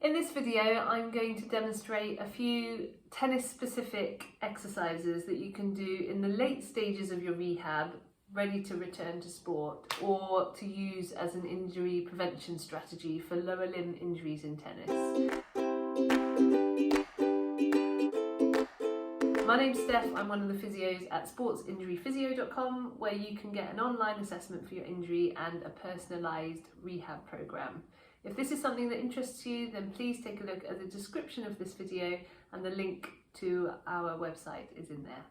In this video, I'm going to demonstrate a few tennis-specific exercises that you can do in the late stages of your rehab, ready to return to sport, or to use as an injury prevention strategy for lower limb injuries in tennis. My name's Steph, I'm one of the physios at sportsinjuryphysio.com, where you can get an online assessment for your injury and a personalised rehab programme. If this is something that interests you, then please take a look at the description of this video, and the link to our website is in there.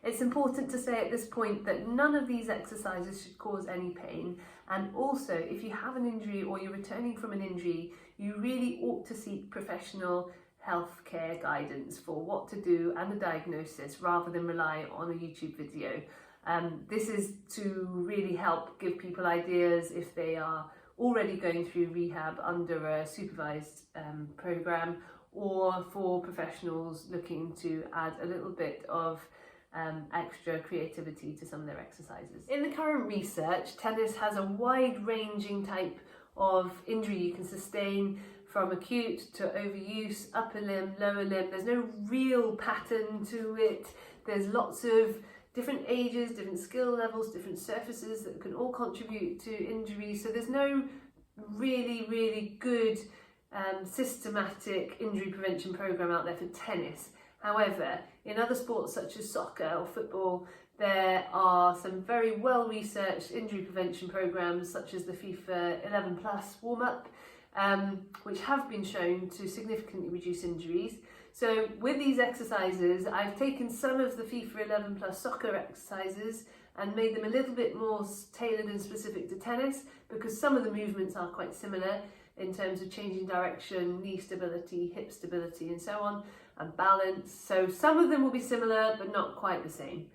It's important to say at this point that none of these exercises should cause any pain, and also if you have an injury or you're returning from an injury, you really ought to seek professional healthcare guidance for what to do and a diagnosis rather than rely on a YouTube video. This is to really help give people ideas if they are already going through rehab under a supervised program, or for professionals looking to add a little bit of extra creativity to some of their exercises. In the current research, tennis has a wide-ranging type of injury you can sustain, from acute to overuse, upper limb, lower limb. There's no real pattern to it. There's lots of different ages, different skill levels, different surfaces that can all contribute to injury. So there's no really good systematic injury prevention program out there for tennis. However, in other sports such as soccer or football, there are some very well researched injury prevention programs such as the FIFA 11 Plus warm-up, which have been shown to significantly reduce injuries. So with these exercises, I've taken some of the FIFA 11 Plus soccer exercises and made them a little bit more tailored and specific to tennis, because some of the movements are quite similar in terms of changing direction, knee stability, hip stability and so on, and balance. So some of them will be similar but not quite the same.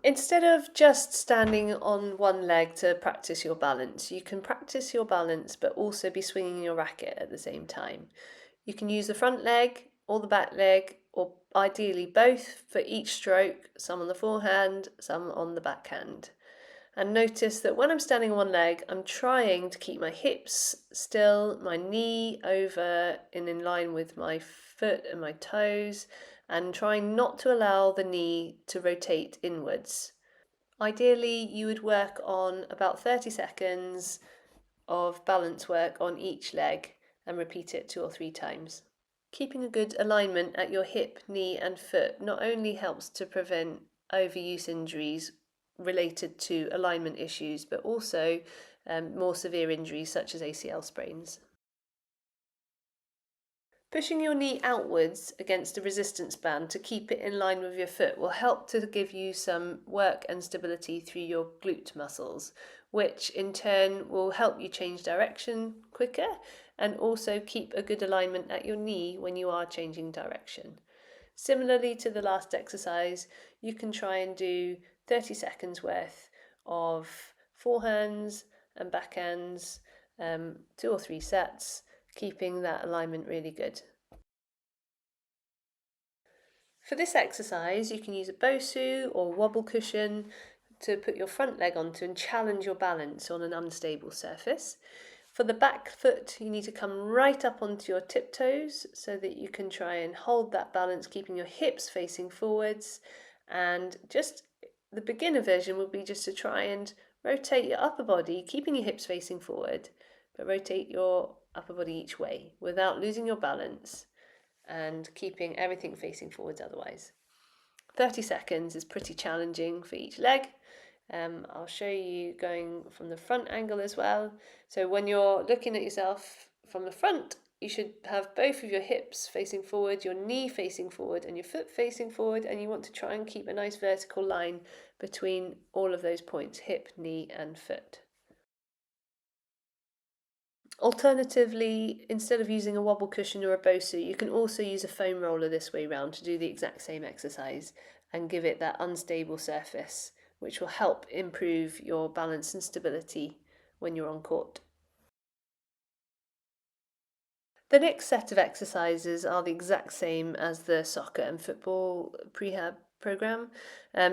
Instead of just standing on one leg to practice your balance, you can practice your balance but also be swinging your racket at the same time. You can use the front leg or the back leg, or ideally both, for each stroke, some on the forehand, some on the backhand. And notice that when I'm standing on one leg, I'm trying to keep my hips still, my knee over and in line with my foot and my toes, and trying not to allow the knee to rotate inwards. Ideally, you would work on about 30 seconds of balance work on each leg and repeat it 2 or 3 times. Keeping a good alignment at your hip, knee and foot not only helps to prevent overuse injuries related to alignment issues, but also more severe injuries such as ACL sprains. Pushing your knee outwards against a resistance band to keep it in line with your foot will help to give you some work and stability through your glute muscles, which in turn will help you change direction quicker and also keep a good alignment at your knee when you are changing direction. Similarly to the last exercise, you can try and do 30 seconds worth of forehands and backhands, 2 or 3 sets, keeping that alignment really good. For this exercise, you can use a Bosu or wobble cushion to put your front leg onto and challenge your balance on an unstable surface. For the back foot, you need to come right up onto your tiptoes so that you can try and hold that balance, keeping your hips facing forwards. And just the beginner version would be just to try and rotate your upper body, keeping your hips facing forward, but rotate your upper body each way without losing your balance and keeping everything facing forwards otherwise. 30 seconds is pretty challenging for each leg. I'll show you going from the front angle as well. So when you're looking at yourself from the front, you should have both of your hips facing forward, your knee facing forward and your foot facing forward, and you want to try and keep a nice vertical line between all of those points, hip, knee and foot. Alternatively, instead of using a wobble cushion or a Bosu, you can also use a foam roller this way round to do the exact same exercise and give it that unstable surface, which will help improve your balance and stability when you're on court. The next set of exercises are the exact same as the soccer and football prehab program.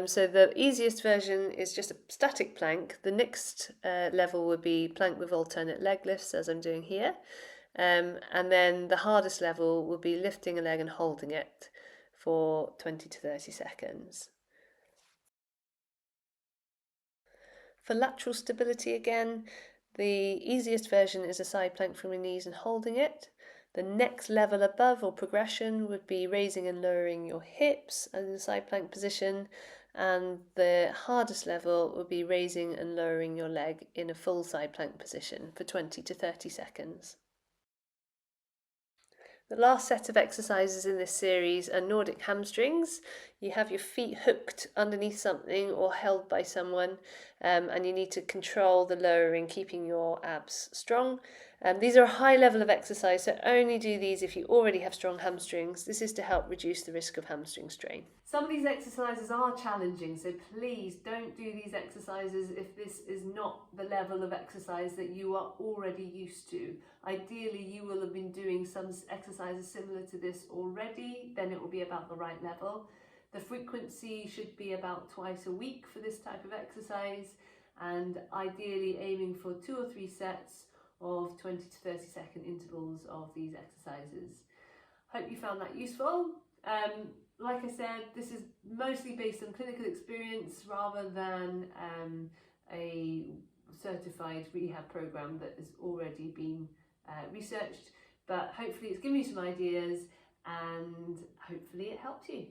So the easiest version is just a static plank. The next level would be plank with alternate leg lifts, as I'm doing here. And then the hardest level would be lifting a leg and holding it for 20 to 30 seconds. For lateral stability again, the easiest version is a side plank from your knees and holding it. The next level above or progression would be raising and lowering your hips in the side plank position, and the hardest level would be raising and lowering your leg in a full side plank position for 20 to 30 seconds. The last set of exercises in this series are Nordic hamstrings. You have your feet hooked underneath something or held by someone, and you need to control the lowering, keeping your abs strong. These are a high level of exercise, so only do these if you already have strong hamstrings. This is to help reduce the risk of hamstring strain. Some of these exercises are challenging, so please don't do these exercises if this is not the level of exercise that you are already used to. Ideally, you will have been doing some exercises similar to this already, then it will be about the right level. The frequency should be about twice a week for this type of exercise, and ideally aiming for 2 or 3 sets of 20 to 30 second intervals of these exercises. Hope you found that useful. Like I said, this is mostly based on clinical experience rather than a certified rehab program that has already been researched, but hopefully it's given you some ideas and hopefully it helped you.